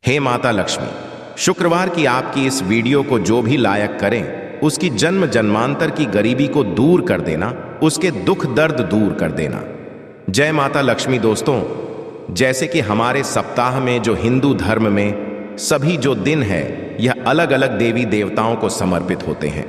हे माता लक्ष्मी, शुक्रवार की आपकी इस वीडियो को जो भी लायक करें, उसकी जन्म जन्मांतर की गरीबी को दूर कर देना, उसके दुख दर्द दूर कर देना। जय माता लक्ष्मी। दोस्तों, जैसे कि हमारे सप्ताह में जो हिंदू धर्म में सभी जो दिन है, यह अलग अलग देवी देवताओं को समर्पित होते हैं।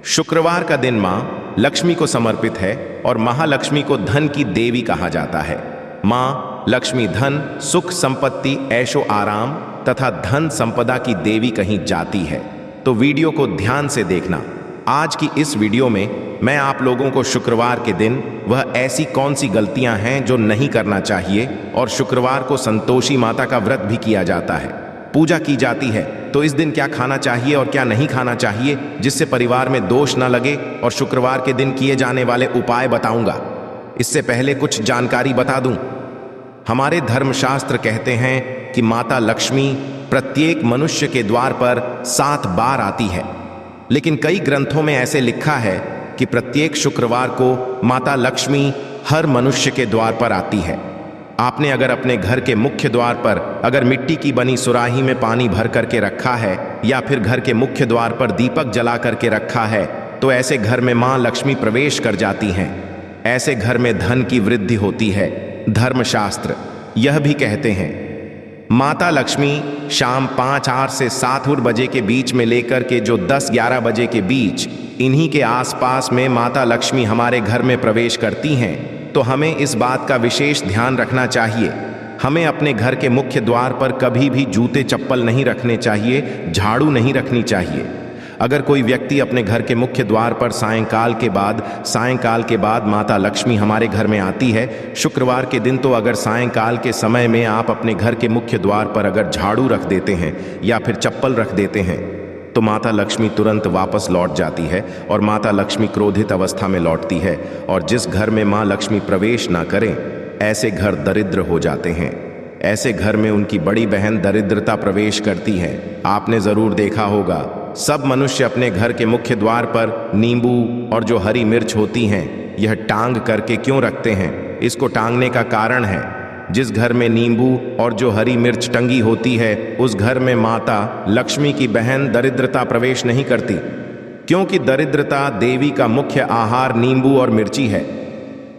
शुक्रवार का दिन माँ लक्ष्मी को समर्पित है और महालक्ष्मी को धन की देवी कहा जाता है। माँ लक्ष्मी धन, सुख, संपत्ति, ऐशो आराम तथा धन संपदा की देवी कहीं जाती है। तो वीडियो को ध्यान से देखना। आज की इस वीडियो में मैं आप लोगों को शुक्रवार के दिन वह ऐसी कौन सी गलतियां हैं जो नहीं करना चाहिए, और शुक्रवार को संतोषी माता का व्रत भी किया जाता है, पूजा की जाती है, तो इस दिन क्या खाना चाहिए और क्या नहीं खाना चाहिए जिससे परिवार में दोष न लगे, और शुक्रवार के दिन किए जाने वाले उपाय बताऊंगा। इससे पहले कुछ जानकारी बता दूं। हमारे धर्मशास्त्र कहते हैं कि माता लक्ष्मी प्रत्येक मनुष्य के द्वार पर 7 बार आती है, लेकिन कई ग्रंथों में ऐसे लिखा है कि प्रत्येक शुक्रवार को माता लक्ष्मी हर मनुष्य के द्वार पर आती है। आपने अगर अपने घर के मुख्य द्वार पर अगर मिट्टी की बनी सुराही में पानी भर करके रखा है, या फिर घर के मुख्य द्वार पर दीपक जला करके रखा है, तो ऐसे घर में मां लक्ष्मी प्रवेश कर जाती हैं। ऐसे घर में धन की वृद्धि होती है। धर्मशास्त्र यह भी कहते हैं माता लक्ष्मी शाम 5 से 7 बजे के बीच में लेकर के जो 10-11 बजे के बीच, इन्हीं के आसपास में माता लक्ष्मी हमारे घर में प्रवेश करती हैं। तो हमें इस बात का विशेष ध्यान रखना चाहिए। हमें अपने घर के मुख्य द्वार पर कभी भी जूते चप्पल नहीं रखने चाहिए, झाड़ू नहीं रखनी चाहिए। अगर कोई व्यक्ति अपने घर के मुख्य द्वार पर सायंकाल के बाद माता लक्ष्मी हमारे घर में आती है शुक्रवार के दिन, तो अगर सायंकाल के समय में आप अपने घर के मुख्य द्वार पर अगर झाड़ू रख देते हैं या फिर चप्पल रख देते हैं, तो माता लक्ष्मी तुरंत वापस लौट जाती है और माता लक्ष्मी क्रोधित अवस्था में लौटती है। और जिस घर में माँ लक्ष्मी प्रवेश ना करें, ऐसे घर दरिद्र हो जाते हैं। ऐसे घर में उनकी बड़ी बहन दरिद्रता प्रवेश करती है। आपने जरूर देखा होगा, सब मनुष्य अपने घर के मुख्य द्वार पर नींबू और जो हरी मिर्च होती हैं, यह टांग करके क्यों रखते हैं? इसको टांगने का कारण है, जिस घर में नींबू और जो हरी मिर्च टंगी होती है, उस घर में माता लक्ष्मी की बहन दरिद्रता प्रवेश नहीं करती, क्योंकि दरिद्रता देवी का मुख्य आहार नींबू और मिर्ची है।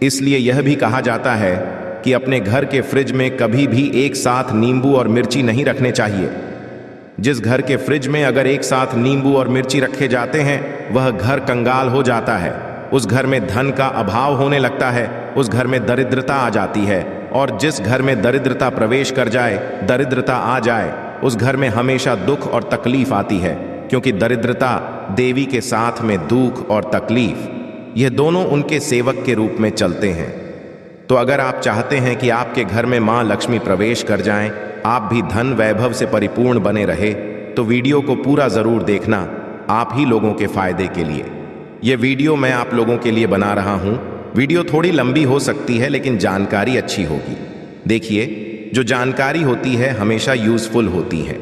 इसलिए यह भी कहा जाता है कि अपने घर के फ्रिज में कभी भी एक साथ नींबू और मिर्ची नहीं रखने चाहिए। जिस घर के फ्रिज में अगर एक साथ नींबू और मिर्ची रखे जाते हैं, वह घर कंगाल हो जाता है। उस घर में धन का अभाव होने लगता है, उस घर में दरिद्रता आ जाती है। और जिस घर में दरिद्रता प्रवेश कर जाए, दरिद्रता आ जाए, उस घर में हमेशा दुख और तकलीफ आती है, क्योंकि दरिद्रता देवी के साथ में दुख और तकलीफ, यह दोनों उनके सेवक के रूप में चलते हैं। तो अगर आप चाहते हैं कि आपके घर में माँ लक्ष्मी प्रवेश कर जाएं, आप भी धन वैभव से परिपूर्ण बने रहे, तो वीडियो को पूरा जरूर देखना, आप ही लोगों के फायदे के लिए। यह वीडियो मैं आप लोगों के लिए बना रहा हूं। वीडियो थोड़ी लंबी हो सकती है, लेकिन जानकारी अच्छी होगी। देखिए, जो जानकारी होती है हमेशा यूजफुल होती है।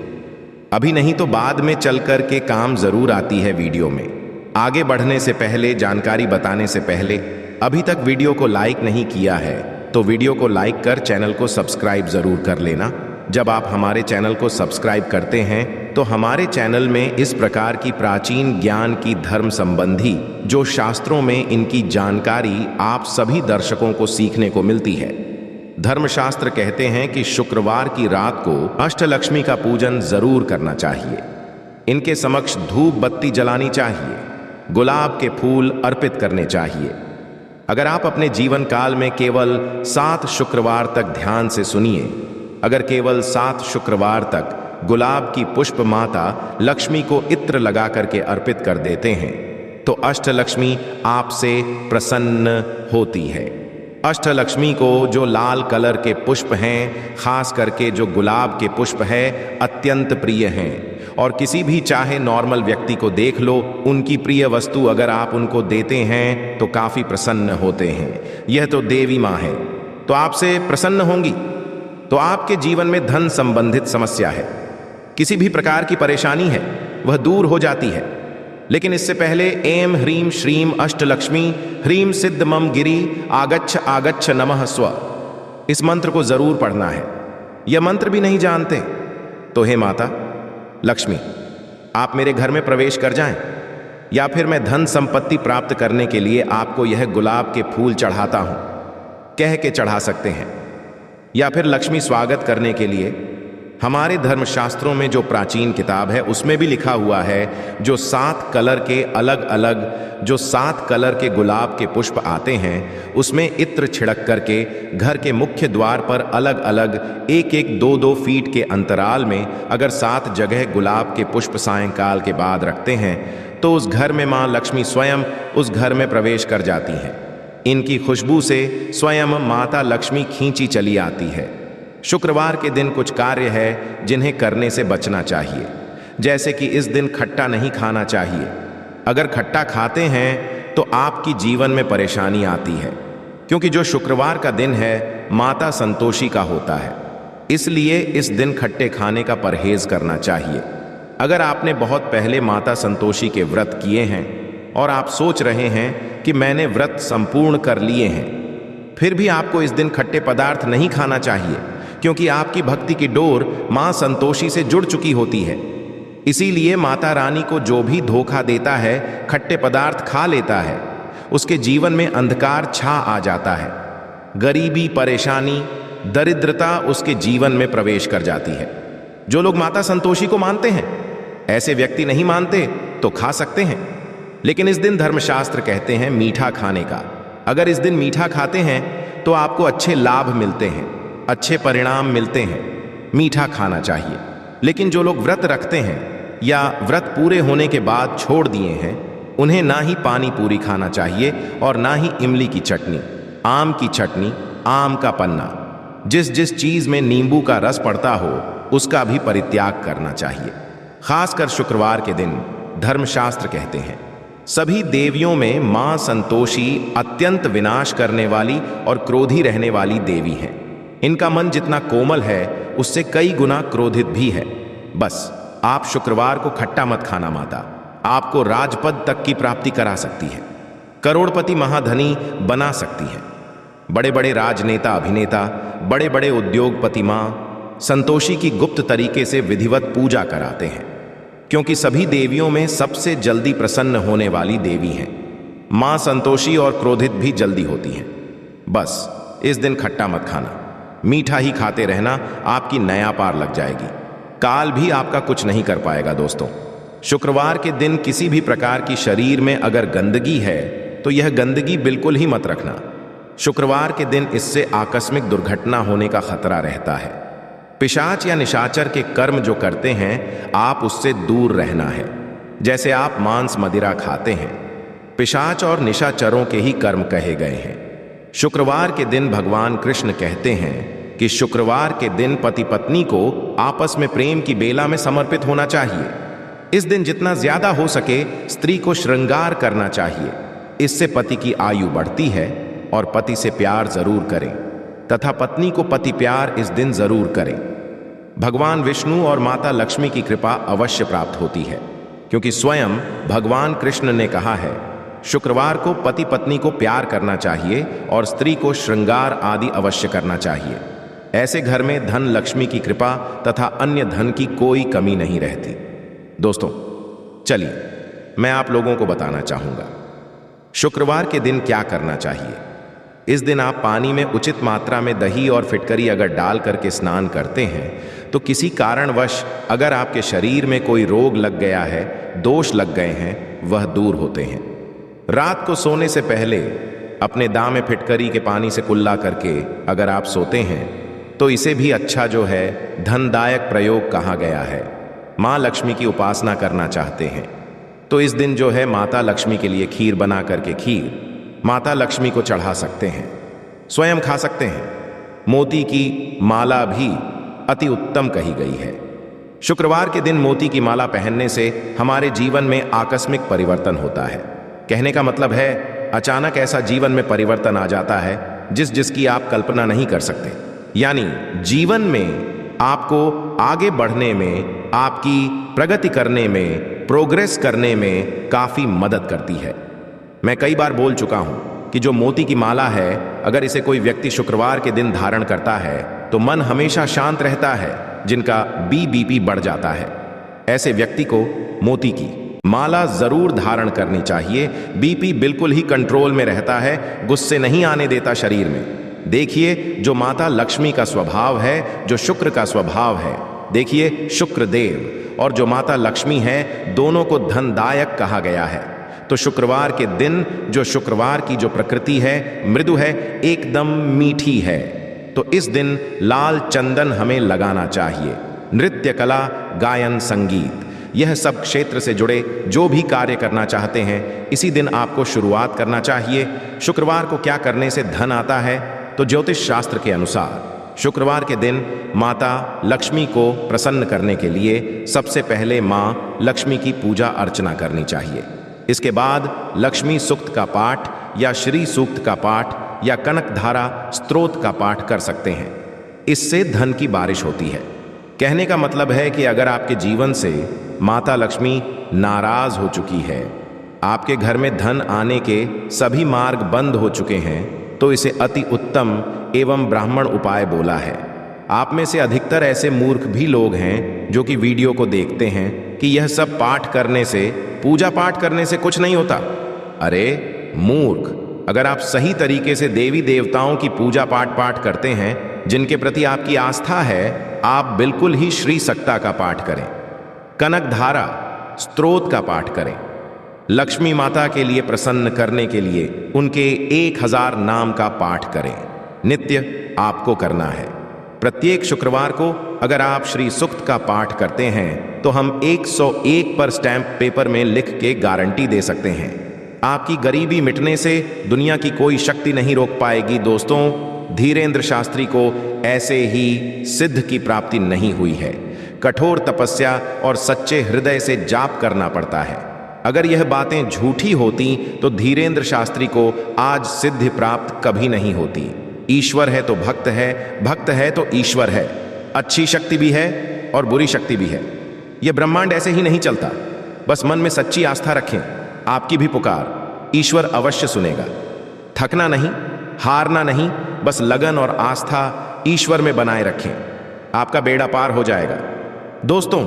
अभी नहीं तो बाद में चल कर के काम जरूर आती है। वीडियो में आगे बढ़ने से पहले, जानकारी बताने से पहले, अभी तक वीडियो को लाइक नहीं किया है तो वीडियो को लाइक कर चैनल को सब्सक्राइब जरूर कर लेना। जब आप हमारे चैनल को सब्सक्राइब करते हैं, तो हमारे चैनल में इस प्रकार की प्राचीन ज्ञान की धर्म संबंधी जो शास्त्रों में इनकी जानकारी आप सभी दर्शकों को सीखने को मिलती है। धर्मशास्त्र कहते हैं कि शुक्रवार की रात को अष्टलक्ष्मी का पूजन जरूर करना चाहिए। इनके समक्ष धूप बत्ती जलानी चाहिए, गुलाब के फूल अर्पित करने चाहिए। अगर आप अपने जीवन काल में केवल 7 शुक्रवार तक ध्यान से सुनिए, अगर केवल 7 शुक्रवार तक गुलाब की पुष्प माता लक्ष्मी को इत्र लगा करके अर्पित कर देते हैं, तो अष्टलक्ष्मी आपसे प्रसन्न होती है। अष्टलक्ष्मी को जो लाल कलर के पुष्प हैं, खास करके जो गुलाब के पुष्प है, अत्यंत प्रिय हैं। और किसी भी चाहे नॉर्मल व्यक्ति को देख लो, उनकी प्रिय वस्तु अगर आप उनको देते हैं तो काफी प्रसन्न होते हैं। यह तो देवी माँ है, तो आपसे प्रसन्न होंगी। तो आपके जीवन में धन संबंधित समस्या है, किसी भी प्रकार की परेशानी है, वह दूर हो जाती है। लेकिन इससे पहले ऐं ह्रीं श्रीं अष्टलक्ष्मी ह्रीं सिद्ध मम गिरि आगच्छ आगच्छ नमः स्व, इस मंत्र को जरूर पढ़ना है। यह मंत्र भी नहीं जानते तो हे माता लक्ष्मी, आप मेरे घर में प्रवेश कर जाएं, या फिर मैं धन संपत्ति प्राप्त करने के लिए आपको यह गुलाब के फूल चढ़ाता हूं, कह के चढ़ा सकते हैं। या फिर लक्ष्मी स्वागत करने के लिए हमारे धर्मशास्त्रों में जो प्राचीन किताब है उसमें भी लिखा हुआ है, जो 7 कलर के गुलाब के पुष्प आते हैं उसमें इत्र छिड़क करके घर के मुख्य द्वार पर अलग अलग 1-1, 2-2 फीट के अंतराल में अगर 7 जगह गुलाब के पुष्प सायंकाल के बाद रखते हैं तो उस घर में माँ लक्ष्मी स्वयं उस घर में प्रवेश कर जाती हैं। इनकी खुशबू से स्वयं माता लक्ष्मी खींची चली आती है। शुक्रवार के दिन कुछ कार्य है जिन्हें करने से बचना चाहिए, जैसे कि इस दिन खट्टा नहीं खाना चाहिए। अगर खट्टा खाते हैं तो आपकी जीवन में परेशानी आती है, क्योंकि जो शुक्रवार का दिन है माता संतोषी का होता है, इसलिए इस दिन खट्टे खाने का परहेज करना चाहिए। अगर आपने बहुत पहले माता संतोषी के व्रत किए हैं और आप सोच रहे हैं कि मैंने व्रत संपूर्ण कर लिए हैं, फिर भी आपको इस दिन खट्टे पदार्थ नहीं खाना चाहिए, क्योंकि आपकी भक्ति की डोर मां संतोषी से जुड़ चुकी होती है। इसीलिए माता रानी को जो भी धोखा देता है, खट्टे पदार्थ खा लेता है, उसके जीवन में अंधकार छा आ जाता है। गरीबी, परेशानी, दरिद्रता उसके जीवन में प्रवेश कर जाती है। जो लोग माता संतोषी को मानते हैं, ऐसे व्यक्ति नहीं मानते तो खा सकते हैं, लेकिन इस दिन धर्मशास्त्र कहते हैं मीठा खाने का। अगर इस दिन मीठा खाते हैं तो आपको अच्छे लाभ मिलते हैं, अच्छे परिणाम मिलते हैं। मीठा खाना चाहिए। लेकिन जो लोग व्रत रखते हैं या व्रत पूरे होने के बाद छोड़ दिए हैं, उन्हें ना ही पानी पूरी खाना चाहिए और ना ही इमली की चटनी, आम की चटनी, आम का पन्ना, जिस चीज में नींबू का रस पड़ता हो उसका भी परित्याग करना चाहिए। खासकर शुक्रवार के दिन धर्मशास्त्र कहते हैं सभी देवियों में मां संतोषी अत्यंत विनाश करने वाली और क्रोधी रहने वाली देवी हैं। इनका मन जितना कोमल है उससे कई गुना क्रोधित भी है। बस आप शुक्रवार को खट्टा मत खाना, माता आपको राजपद तक की प्राप्ति करा सकती है, करोड़पति महाधनी बना सकती है। बड़े बड़े राजनेता, अभिनेता, बड़े बड़े उद्योगपति मां संतोषी की गुप्त तरीके से विधिवत पूजा कराते हैं, क्योंकि सभी देवियों में सबसे जल्दी प्रसन्न होने वाली देवी हैं। मां संतोषी और क्रोधित भी जल्दी होती हैं। बस इस दिन खट्टा मत खाना, मीठा ही खाते रहना, आपकी नया पार लग जाएगी। काल भी आपका कुछ नहीं कर पाएगा। दोस्तों, शुक्रवार के दिन किसी भी प्रकार की शरीर में अगर गंदगी है तो यह गंदगी बिल्कुल ही मत रखना। शुक्रवार के दिन इससे आकस्मिक दुर्घटना होने का खतरा रहता है। पिशाच या निशाचर के कर्म जो करते हैं, आप उससे दूर रहना है। जैसे आप मांस मदिरा खाते हैं, पिशाच और निशाचरों के ही कर्म कहे गए हैं। शुक्रवार के दिन भगवान कृष्ण कहते हैं कि शुक्रवार के दिन पति पत्नी को आपस में प्रेम की बेला में समर्पित होना चाहिए। इस दिन जितना ज्यादा हो सके स्त्री को श्रृंगार करना चाहिए। इससे पति की आयु बढ़ती है। और पति से प्यार जरूर करें तथा पत्नी को पति प्यार इस दिन जरूर करें। भगवान विष्णु और माता लक्ष्मी की कृपा अवश्य प्राप्त होती है, क्योंकि स्वयं भगवान कृष्ण ने कहा है शुक्रवार को पति पत्नी को प्यार करना चाहिए और स्त्री को श्रृंगार आदि अवश्य करना चाहिए। ऐसे घर में धन लक्ष्मी की कृपा तथा अन्य धन की कोई कमी नहीं रहती। दोस्तों, चलिए मैं आप लोगों को बताना चाहूंगा शुक्रवार के दिन क्या करना चाहिए। इस दिन आप पानी में उचित मात्रा में दही और फिटकरी अगर डाल करके स्नान करते हैं तो किसी कारणवश अगर आपके शरीर में कोई रोग लग गया है, दोष लग गए हैं, वह दूर होते हैं। रात को सोने से पहले अपने दांव में फिटकरी के पानी से कुल्ला करके अगर आप सोते हैं तो इसे भी अच्छा जो है धनदायक प्रयोग कहा गया है। माँ लक्ष्मी की उपासना करना चाहते हैं तो इस दिन जो है माता लक्ष्मी के लिए खीर बना करके खीर माता लक्ष्मी को चढ़ा सकते हैं, स्वयं खा सकते हैं। मोती की माला भी अति उत्तम कही गई है। शुक्रवार के दिन मोती की माला पहनने से हमारे जीवन में आकस्मिक परिवर्तन होता है। कहने का मतलब है अचानक ऐसा जीवन में परिवर्तन आ जाता है जिसकी आप कल्पना नहीं कर सकते। यानी जीवन में आपको आगे बढ़ने में, आपकी प्रगति करने में, प्रोग्रेस करने में काफी मदद करती है। मैं कई बार बोल चुका हूं कि जो मोती की माला है, अगर इसे कोई व्यक्ति शुक्रवार के दिन धारण करता है तो मन हमेशा शांत रहता है, जिनका बीपी बढ़ जाता है। ऐसे व्यक्ति को मोती की माला जरूर धारण करनी चाहिए। बीपी बिल्कुल ही कंट्रोल में रहता है, गुस्से नहीं आने देता शरीर में। देखिए, जो माता लक्ष्मी का स्वभाव है, जो शुक्र का स्वभाव है, देखिए शुक्र देव और जो माता लक्ष्मी है, दोनों को धनदायक कहा गया है। तो शुक्रवार के दिन जो शुक्रवार की जो प्रकृति है, मृदु है, एकदम मीठी है, तो इस दिन लाल चंदन हमें लगाना चाहिए। नृत्य कला, गायन, संगीत, यह सब क्षेत्र से जुड़े जो भी कार्य करना चाहते हैं, इसी दिन आपको शुरुआत करना चाहिए। शुक्रवार को क्या करने से धन आता है? तो ज्योतिष शास्त्र के अनुसार शुक्रवार के दिन माता लक्ष्मी को प्रसन्न करने के लिए सबसे पहले माँ लक्ष्मी की पूजा अर्चना करनी चाहिए। इसके बाद लक्ष्मी सूक्त का पाठ या श्री सूक्त का पाठ या कनकधारा स्तोत्र का पाठ कर सकते हैं। इससे धन की बारिश होती है। कहने का मतलब है कि अगर आपके जीवन से माता लक्ष्मी नाराज हो चुकी है, आपके घर में धन आने के सभी मार्ग बंद हो चुके हैं, तो इसे अति उत्तम एवं ब्राह्मण उपाय बोला है। आप में से अधिकतर ऐसे मूर्ख भी लोग हैं जो कि वीडियो को देखते हैं कि यह सब पाठ करने से, पूजा पाठ करने से कुछ नहीं होता। अरे मूर्ख, अगर आप सही तरीके से देवी देवताओं की पूजा पाठ करते हैं, जिनके प्रति आपकी आस्था है, आप बिल्कुल ही श्री सक्ता का पाठ करें, कनकधारा स्तोत्र का पाठ करें। लक्ष्मी माता के लिए प्रसन्न करने के लिए उनके 1000 नाम का पाठ करें। नित्य आपको करना है। प्रत्येक शुक्रवार को अगर आप श्री सूक्त का पाठ करते हैं तो हम 101 पर स्टैंप पेपर में लिख के गारंटी दे सकते हैं। आपकी गरीबी मिटने से दुनिया की कोई शक्ति नहीं रोक पाएगी। दोस्तों, धीरेन्द्र शास्त्री को ऐसे ही सिद्ध की प्राप्ति नहीं हुई है। कठोर तपस्या और सच्चे हृदय से जाप करना पड़ता है। अगर यह बातें झूठी होती तो धीरेन्द्र शास्त्री को आज सिद्धि प्राप्त कभी नहीं होती। ईश्वर है तो भक्त है, भक्त है तो ईश्वर है। अच्छी शक्ति भी है और बुरी शक्ति भी है। यह ब्रह्मांड ऐसे ही नहीं चलता। बस मन में सच्ची आस्था रखें, आपकी भी पुकार ईश्वर अवश्य सुनेगा। थकना नहीं, हारना नहीं, बस लगन और आस्था ईश्वर में बनाए रखें, आपका बेड़ा पार हो जाएगा। दोस्तों,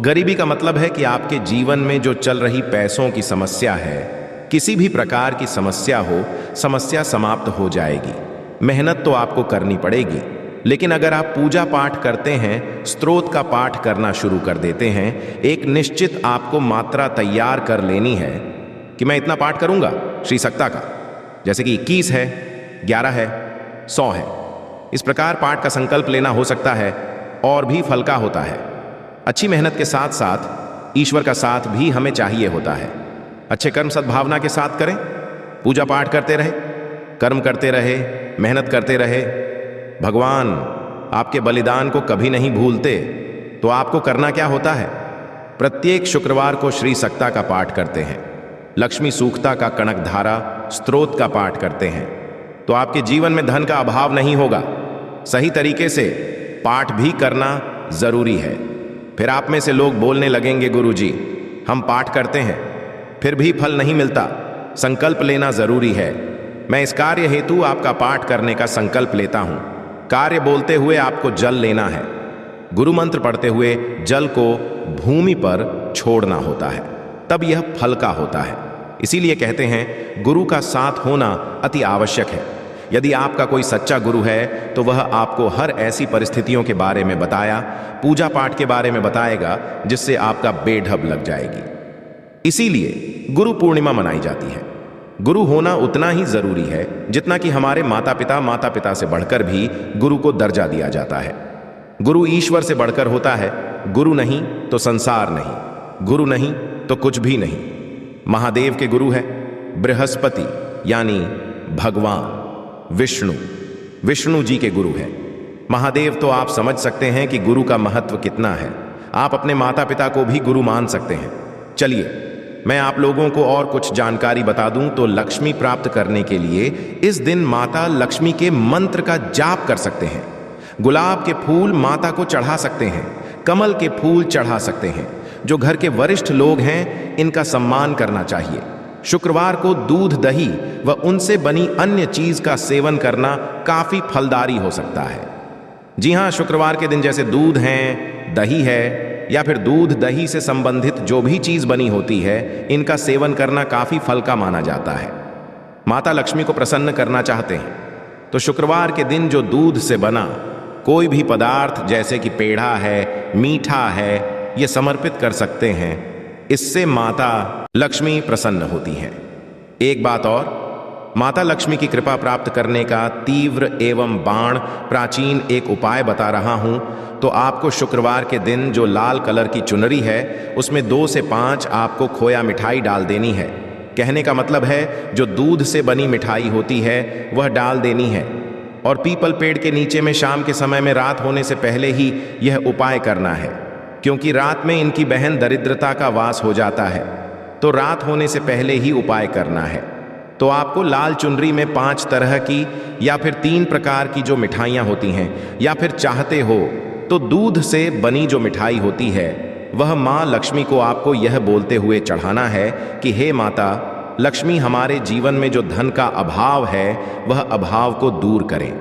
गरीबी का मतलब है कि आपके जीवन में जो चल रही पैसों की समस्या है, किसी भी प्रकार की समस्या हो, समस्या समाप्त हो जाएगी। मेहनत तो आपको करनी पड़ेगी, लेकिन अगर आप पूजा पाठ करते हैं, स्तोत्र का पाठ करना शुरू कर देते हैं, एक निश्चित आपको मात्रा तैयार कर लेनी है कि मैं इतना पाठ करूंगा श्री सक्ता का, जैसे कि 21 है, 11 है, 100 है। इस प्रकार पाठ का संकल्प लेना हो सकता है और भी फल का होता है। अच्छी मेहनत के साथ साथ ईश्वर का साथ भी हमें चाहिए होता है। अच्छे कर्म सद्भावना के साथ करें, पूजा पाठ करते रहे, कर्म करते रहे, मेहनत करते रहे। भगवान आपके बलिदान को कभी नहीं भूलते। तो आपको करना क्या होता है? प्रत्येक शुक्रवार को श्री सक्ता का पाठ करते हैं, लक्ष्मी सूक्ता का कनकधारा स्तोत्र का पाठ करते हैं, तो आपके जीवन में धन का अभाव नहीं होगा। सही तरीके से पाठ भी करना जरूरी है। फिर आप में से लोग बोलने लगेंगे, गुरुजी हम पाठ करते हैं फिर भी फल नहीं मिलता। संकल्प लेना जरूरी है। मैं इस कार्य हेतु आपका पाठ करने का संकल्प लेता हूं। कार्य बोलते हुए आपको जल लेना है। गुरु मंत्र पढ़ते हुए जल को भूमि पर छोड़ना होता है, तब यह फल का होता है। इसीलिए कहते हैं गुरु का साथ होना अति आवश्यक है। यदि आपका कोई सच्चा गुरु है तो वह आपको हर ऐसी परिस्थितियों के बारे में बताया, पूजा पाठ के बारे में बताएगा जिससे आपका बेढब लग जाएगी। इसीलिए गुरु पूर्णिमा मनाई जाती है। गुरु होना उतना ही जरूरी है जितना कि हमारे माता पिता से बढ़कर भी गुरु को दर्जा दिया जाता है। गुरु ईश्वर से बढ़कर होता है। गुरु नहीं तो संसार नहीं, गुरु नहीं तो कुछ भी नहीं। महादेव के गुरु है बृहस्पति यानी भगवान विष्णु, विष्णु जी के गुरु है महादेव। तो आप समझ सकते हैं कि गुरु का महत्व कितना है। आप अपने माता पिता को भी गुरु मान सकते हैं। चलिए मैं आप लोगों को और कुछ जानकारी बता दूं तो लक्ष्मी प्राप्त करने के लिए इस दिन माता लक्ष्मी के मंत्र का जाप कर सकते हैं। गुलाब के फूल माता को चढ़ा सकते हैं, कमल के फूल चढ़ा सकते हैं। जो घर के वरिष्ठ लोग हैं इनका सम्मान करना चाहिए। शुक्रवार को दूध, दही व उनसे बनी अन्य चीज का सेवन करना काफी फलदायी हो सकता है। जी हाँ, शुक्रवार के दिन जैसे दूध है, दही है या फिर दूध दही से संबंधित जो भी चीज बनी होती है, इनका सेवन करना काफी फल का माना जाता है। माता लक्ष्मी को प्रसन्न करना चाहते हैं तो शुक्रवार के दिन जो दूध से बना कोई भी पदार्थ जैसे कि पेड़ा है, मीठा है, ये समर्पित कर सकते हैं। इससे माता लक्ष्मी प्रसन्न होती हैं। एक बात और, माता लक्ष्मी की कृपा प्राप्त करने का तीव्र एवं बाण प्राचीन एक उपाय बता रहा हूं। तो आपको शुक्रवार के दिन जो लाल कलर की चुनरी है उसमें 2 से 5 आपको खोया मिठाई डाल देनी है। कहने का मतलब है जो दूध से बनी मिठाई होती है वह डाल देनी है। और पीपल पेड़ के नीचे में शाम के समय में रात होने से पहले ही यह उपाय करना है, क्योंकि रात में इनकी बहन दरिद्रता का वास हो जाता है। तो रात होने से पहले ही उपाय करना है। तो आपको लाल चुनरी में 5 तरह की या फिर 3 प्रकार की जो मिठाइयाँ होती हैं, या फिर चाहते हो तो दूध से बनी जो मिठाई होती है वह माँ लक्ष्मी को आपको यह बोलते हुए चढ़ाना है कि हे माता लक्ष्मी, हमारे जीवन में जो धन का अभाव है वह अभाव को दूर करें।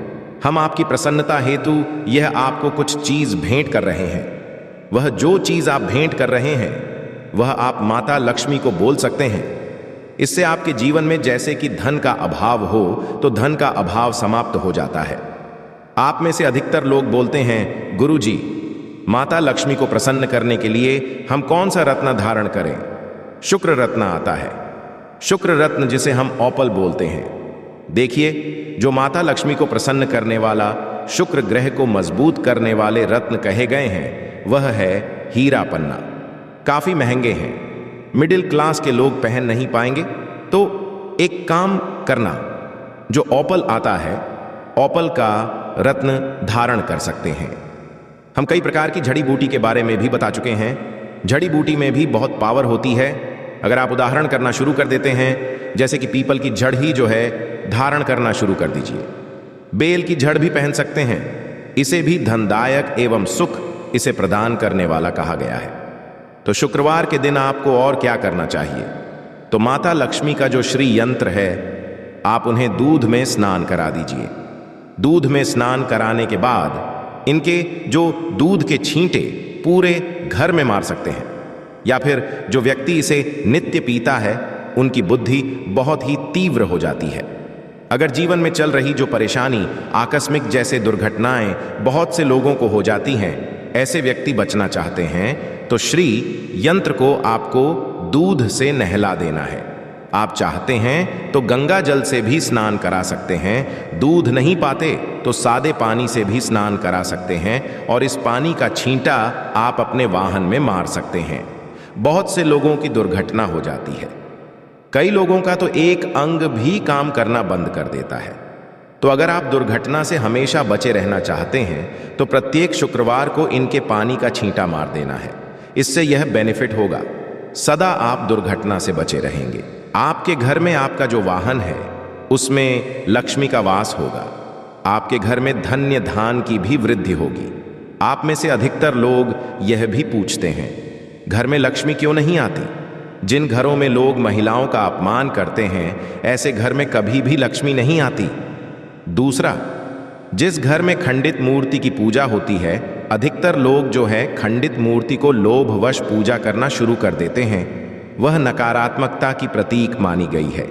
हम आपकी प्रसन्नता हेतु यह आपको कुछ चीज भेंट कर रहे हैं। वह जो चीज आप भेंट कर रहे हैं वह आप माता लक्ष्मी को बोल सकते हैं। इससे आपके जीवन में जैसे कि धन का अभाव हो तो धन का अभाव समाप्त हो जाता है। आप में से अधिकतर लोग बोलते हैं, गुरुजी, माता लक्ष्मी को प्रसन्न करने के लिए हम कौन सा रत्न धारण करें? शुक्र रत्न आता है। शुक्र रत्न जिसे हम ओपल बोलते हैं। देखिए, जो माता लक्ष्मी को प्रसन्न करने वाला, शुक्र ग्रह को मजबूत करने वाले रत्न कहे गए हैं वह है हीरा पन्ना। काफी महंगे हैं, मिडिल क्लास के लोग पहन नहीं पाएंगे। तो एक काम करना, जो ओपल आता है, ओपल का रत्न धारण कर सकते हैं। हम कई प्रकार की जड़ी बूटी के बारे में भी बता चुके हैं। जड़ी बूटी में भी बहुत पावर होती है। अगर आप उदाहरण करना शुरू कर देते हैं, जैसे कि पीपल की जड़ ही जो है धारण करना शुरू कर दीजिए। बेल की जड़ भी पहन सकते हैं। इसे भी धनदायक एवं सुख इसे प्रदान करने वाला कहा गया है। तो शुक्रवार के दिन आपको और क्या करना चाहिए? तो माता लक्ष्मी का जो श्री यंत्र है, आप उन्हें दूध में स्नान करा दीजिए। दूध में स्नान कराने के बाद इनके जो दूध के छींटे पूरे घर में मार सकते हैं, या फिर जो व्यक्ति इसे नित्य पीता है उनकी बुद्धि बहुत ही तीव्र हो जाती है। अगर जीवन में चल रही जो परेशानी, आकस्मिक जैसे दुर्घटनाएं बहुत से लोगों को हो जाती हैं, ऐसे व्यक्ति बचना चाहते हैं तो श्री यंत्र को आपको दूध से नहला देना है। आप चाहते हैं तो गंगा जल से भी स्नान करा सकते हैं। दूध नहीं पाते तो सादे पानी से भी स्नान करा सकते हैं, और इस पानी का छींटा आप अपने वाहन में मार सकते हैं। बहुत से लोगों की दुर्घटना हो जाती है। कई लोगों का तो एक अंग भी काम करना बंद कर देता है। तो अगर आप दुर्घटना से हमेशा बचे रहना चाहते हैं तो प्रत्येक शुक्रवार को इनके पानी का छींटा मार देना है। इससे यह बेनिफिट होगा, सदा आप दुर्घटना से बचे रहेंगे। आपके घर में आपका जो वाहन है उसमें लक्ष्मी का वास होगा। आपके घर में धन्य धान की भी वृद्धि होगी। आप में से अधिकतर लोग यह भी पूछते हैं, घर में लक्ष्मी क्यों नहीं आती? जिन घरों में लोग महिलाओं का अपमान करते हैं, ऐसे घर में कभी भी लक्ष्मी नहीं आती। दूसरा, जिस घर में खंडित मूर्ति की पूजा होती है, अधिकतर लोग जो है खंडित मूर्ति को लोभवश पूजा करना शुरू कर देते हैं। वह नकारात्मकता की प्रतीक मानी गई है।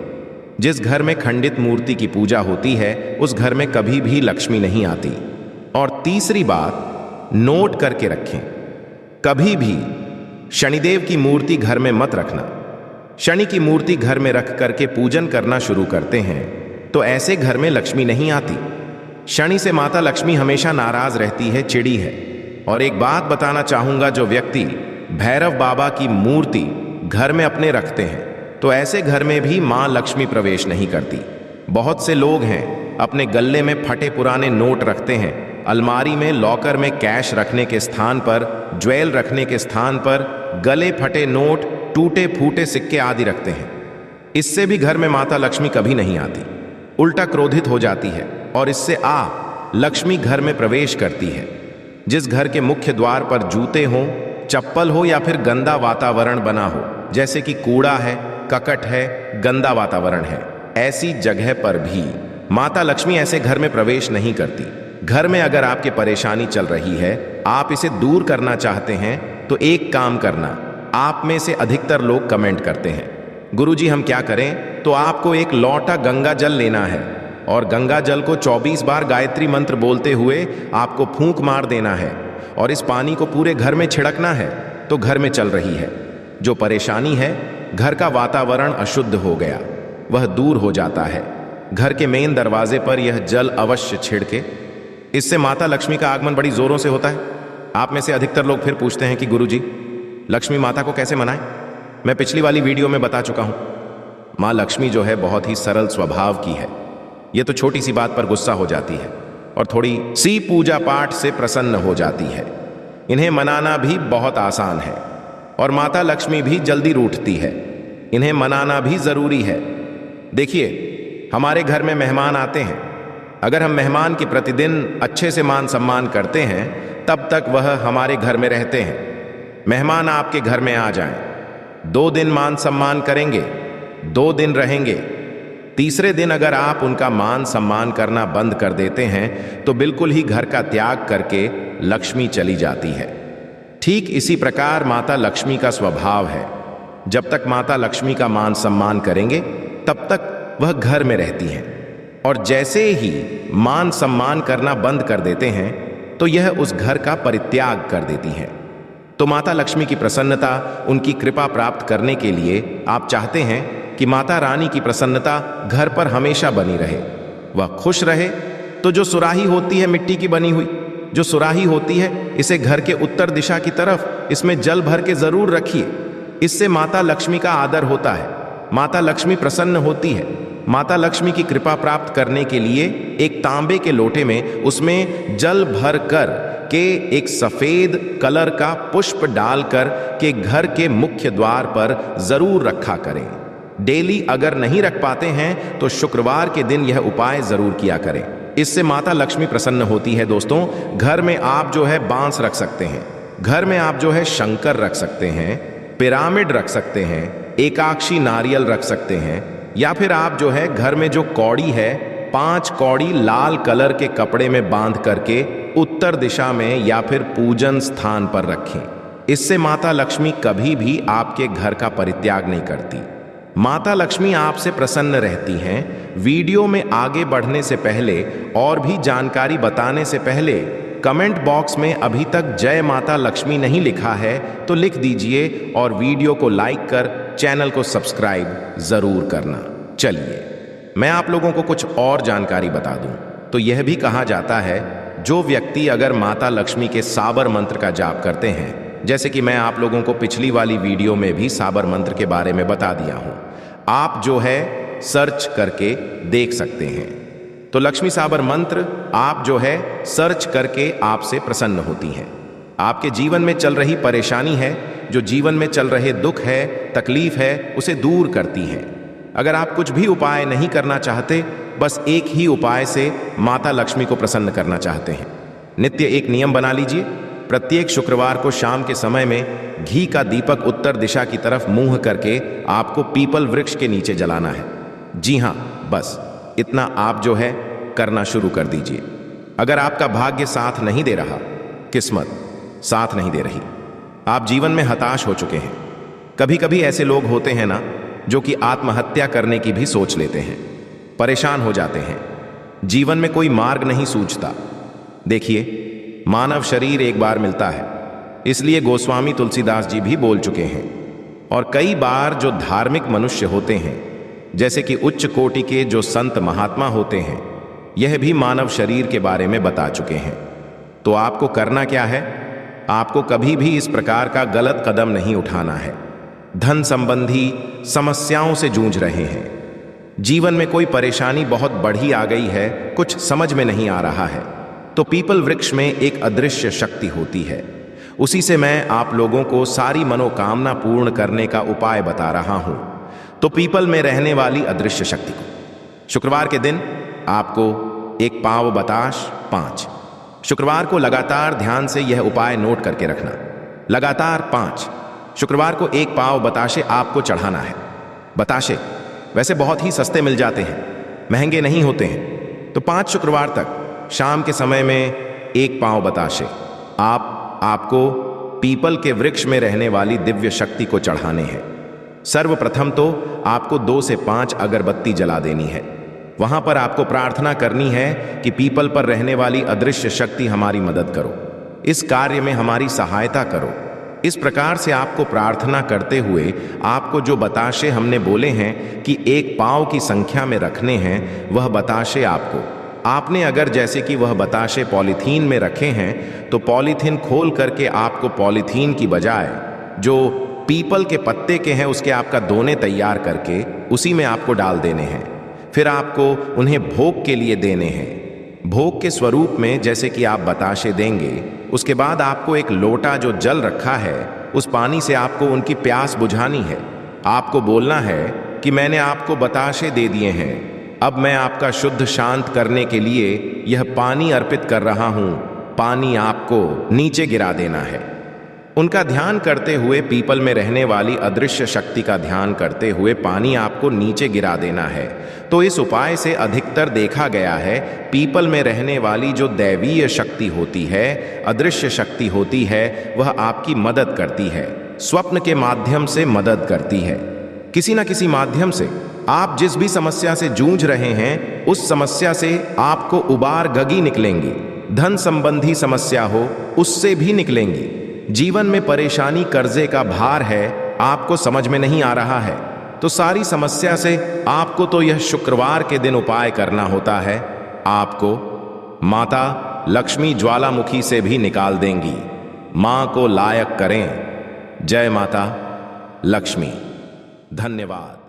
जिस घर में खंडित मूर्ति की पूजा होती है उस घर में कभी भी लक्ष्मी नहीं आती। और तीसरी बात, नोट करके रखें, कभी भी शनिदेव की मूर्ति घर में मत रखना। शनि की मूर्ति घर में रख करके पूजन करना शुरू करते हैं तो ऐसे घर में लक्ष्मी नहीं आती। शनि से माता लक्ष्मी हमेशा नाराज रहती है, चिड़ी है। और एक बात बताना चाहूंगा, जो व्यक्ति भैरव बाबा की मूर्ति घर में अपने रखते हैं तो ऐसे घर में भी मां लक्ष्मी प्रवेश नहीं करती। बहुत से लोग हैं अपने गल्ले में फटे पुराने नोट रखते हैं, अलमारी में लॉकर में कैश रखने के स्थान पर, ज्वेल रखने के स्थान पर गले फटे नोट, टूटे फूटे सिक्के आदि रखते हैं। इससे भी घर में माता लक्ष्मी कभी नहीं आती, उल्टा क्रोधित हो जाती है और इससे लक्ष्मी घर में प्रवेश करती है। जिस घर के मुख्य द्वार पर जूते हों, चप्पल हो या फिर गंदा वातावरण बना हो, जैसे कि कूड़ा है, ककट है, गंदा वातावरण है, ऐसी जगह पर भी माता लक्ष्मी ऐसे घर में प्रवेश नहीं करती। घर में अगर आपकी परेशानी चल रही है, आप इसे दूर करना चाहते हैं, तो एक काम करना। आप में से अधिकतर लोग कमेंट करते हैं, गुरुजी हम क्या करें? तो आपको एक लौटा गंगा जल लेना है और गंगा जल को 24 बार गायत्री मंत्र बोलते हुए आपको फूंक मार देना है और इस पानी को पूरे घर में छिड़कना है। तो घर में चल रही है जो परेशानी है, घर का वातावरण अशुद्ध हो गया, वह दूर हो जाता है। घर के मेन दरवाजे पर यह जल अवश्य छिड़के। इससे माता लक्ष्मी का आगमन बड़ी जोरों से होता है। आप में से अधिकतर लोग फिर पूछते हैं कि गुरुजी लक्ष्मी माता को कैसे मनाएं? मैं पिछली वाली वीडियो में बता चुका हूं। मां लक्ष्मी जो है बहुत ही सरल स्वभाव की है। यह तो छोटी सी बात पर गुस्सा हो जाती है और थोड़ी सी पूजा पाठ से प्रसन्न हो जाती है। इन्हें मनाना भी बहुत आसान है और माता लक्ष्मी भी जल्दी रूठती है। इन्हें मनाना भी जरूरी है। देखिए, हमारे घर में मेहमान आते हैं। अगर हम मेहमान की प्रतिदिन अच्छे से मान सम्मान करते हैं, तब तक वह हमारे घर में रहते हैं। मेहमान आपके घर में आ जाएं, 2 दिन मान सम्मान करेंगे, 2 दिन रहेंगे। तीसरे दिन अगर आप उनका मान सम्मान करना बंद कर देते हैं, तो बिल्कुल ही घर का त्याग करके लक्ष्मी चली जाती है। ठीक इसी प्रकार माता लक्ष्मी का स्वभाव है। जब तक माता लक्ष्मी का मान सम्मान करेंगे, तब तक वह घर में रहती हैं और जैसे ही मान सम्मान करना बंद कर देते हैं, तो यह उस घर का परित्याग कर देती हैं। तो माता लक्ष्मी की प्रसन्नता, उनकी कृपा प्राप्त करने के लिए आप चाहते हैं कि माता रानी की प्रसन्नता घर पर हमेशा बनी रहे, वह खुश रहे। तो जो सुराही होती है मिट्टी की बनी हुई, जो सुराही होती है, इसे घर के उत्तर दिशा की तरफ इसमें जल भर के जरूर रखिए। इससे माता लक्ष्मी का आदर होता है, माता लक्ष्मी प्रसन्न होती है। माता लक्ष्मी की कृपा प्राप्त करने के लिए एक तांबे के लोटे में उसमें जल भर कर के एक सफेद कलर का पुष्प डालकर के घर के मुख्य द्वार पर जरूर रखा करें। डेली अगर नहीं रख पाते हैं, तो शुक्रवार के दिन यह उपाय जरूर किया करें। इससे माता लक्ष्मी प्रसन्न होती है। दोस्तों, घर में आप जो है बांस रख सकते हैं, घर में आप जो है शंकर रख सकते हैं, पिरामिड रख सकते हैं, एकाक्षी नारियल रख सकते हैं, या फिर आप जो है घर में जो कौड़ी है, 5 कौड़ी लाल कलर के कपड़े में बांध करके उत्तर दिशा में या फिर पूजन स्थान पर रखें। इससे माता लक्ष्मी कभी भी आपके घर का परित्याग नहीं करती। माता लक्ष्मी आपसे प्रसन्न रहती हैं। वीडियो में आगे बढ़ने से पहले और भी जानकारी बताने से पहले कमेंट बॉक्स में अभी तक जय माता लक्ष्मी नहीं लिखा है तो लिख दीजिए और वीडियो को लाइक कर चैनल को सब्सक्राइब जरूर करना। चलिए मैं आप लोगों को कुछ और जानकारी बता दूं तो यह भी कहा जाता है, जो व्यक्ति अगर माता लक्ष्मी के साबर मंत्र का जाप करते हैं, जैसे कि मैं आप लोगों को पिछली वाली वीडियो में भी साबर मंत्र के बारे में बता दिया हूं, आप जो है सर्च करके देख सकते हैं। तो लक्ष्मी साबर मंत्र आप जो है सर्च करके आपसे प्रसन्न होती हैं। आपके जीवन में चल रही परेशानी है, जो जीवन में चल रहे दुख है, तकलीफ है, उसे दूर करती हैं। अगर आप कुछ भी उपाय नहीं करना चाहते, बस एक ही उपाय से माता लक्ष्मी को प्रसन्न करना चाहते हैं, नित्य एक नियम बना लीजिए। प्रत्येक शुक्रवार को शाम के समय में घी का दीपक उत्तर दिशा की तरफ मुंह करके आपको पीपल वृक्ष के नीचे जलाना है। जी हाँ, बस इतना आप जो है करना शुरू कर दीजिए। अगर आपका भाग्य साथ नहीं दे रहा, किस्मत साथ नहीं दे रही, आप जीवन में हताश हो चुके हैं, कभी कभी ऐसे लोग होते हैं ना जो कि आत्महत्या करने की भी सोच लेते हैं, परेशान हो जाते हैं, जीवन में कोई मार्ग नहीं सूझता। देखिए, मानव शरीर एक बार मिलता है, इसलिए गोस्वामी तुलसीदास जी भी बोल चुके हैं। और कई बार जो धार्मिक मनुष्य होते हैं, जैसे कि उच्च कोटि के जो संत महात्मा होते हैं, यह भी मानव शरीर के बारे में बता चुके हैं। तो आपको करना क्या है? आपको कभी भी इस प्रकार का गलत कदम नहीं उठाना है। धन संबंधी समस्याओं से जूझ रहे हैं, जीवन में कोई परेशानी बहुत बढ़ी आ गई है, कुछ समझ में नहीं आ रहा है, तो पीपल वृक्ष में एक अदृश्य शक्ति होती है। उसी से मैं आप लोगों को सारी मनोकामना पूर्ण करने का उपाय बता रहा हूं। तो पीपल में रहने वाली अदृश्य शक्ति को शुक्रवार के दिन आपको एक पाव बताश 5 शुक्रवार को लगातार ध्यान से यह उपाय नोट करके रखना। लगातार 5 शुक्रवार को एक पाव बताशे आपको चढ़ाना है। बताशे वैसे बहुत ही सस्ते मिल जाते हैं, महंगे नहीं होते हैं। तो 5 शुक्रवार तक शाम के समय में 1 पांव बताशे आपको पीपल के वृक्ष में रहने वाली दिव्य शक्ति को चढ़ाने हैं। सर्वप्रथम तो आपको 2 से 5 अगरबत्ती जला देनी है। वहां पर आपको प्रार्थना करनी है कि पीपल पर रहने वाली अदृश्य शक्ति हमारी मदद करो, इस कार्य में हमारी सहायता करो। इस प्रकार से आपको प्रार्थना करते हुए आपको जो बताशे हमने बोले हैं कि 1 पांव की संख्या में रखने हैं, वह बताशे आपने अगर जैसे कि वह बताशे पॉलीथीन में रखे हैं तो पॉलीथीन खोल करके आपको पॉलीथीन की बजाय जो पीपल के पत्ते के हैं उसके आपका दोने तैयार करके उसी में आपको डाल देने हैं। फिर आपको उन्हें भोग के लिए देने हैं। भोग के स्वरूप में जैसे कि आप बताशे देंगे, उसके बाद आपको एक लोटा जो जल रखा है उस पानी से आपको उनकी प्यास बुझानी है। आपको बोलना है कि मैंने आपको बताशे दे दिए हैं, अब मैं आपका शुद्ध शांत करने के लिए यह पानी अर्पित कर रहा हूं। पानी आपको नीचे गिरा देना है। उनका ध्यान करते हुए, पीपल में रहने वाली अदृश्य शक्ति का ध्यान करते हुए पानी आपको नीचे गिरा देना है। तो इस उपाय से अधिकतर देखा गया है पीपल में रहने वाली जो दैवीय शक्ति होती है, अदृश्य शक्ति होती है, वह आपकी मदद करती है। स्वप्न के माध्यम से मदद करती है। किसी न किसी माध्यम से आप जिस भी समस्या से जूझ रहे हैं उस समस्या से आपको उबार गगी निकलेंगी। धन संबंधी समस्या हो उससे भी निकलेंगी। जीवन में परेशानी, कर्जे का भार है, आपको समझ में नहीं आ रहा है तो सारी समस्या से आपको तो यह शुक्रवार के दिन उपाय करना होता है। आपको माता लक्ष्मी ज्वालामुखी से भी निकाल देंगी। मां को लायक करें। जय माता लक्ष्मी। धन्यवाद।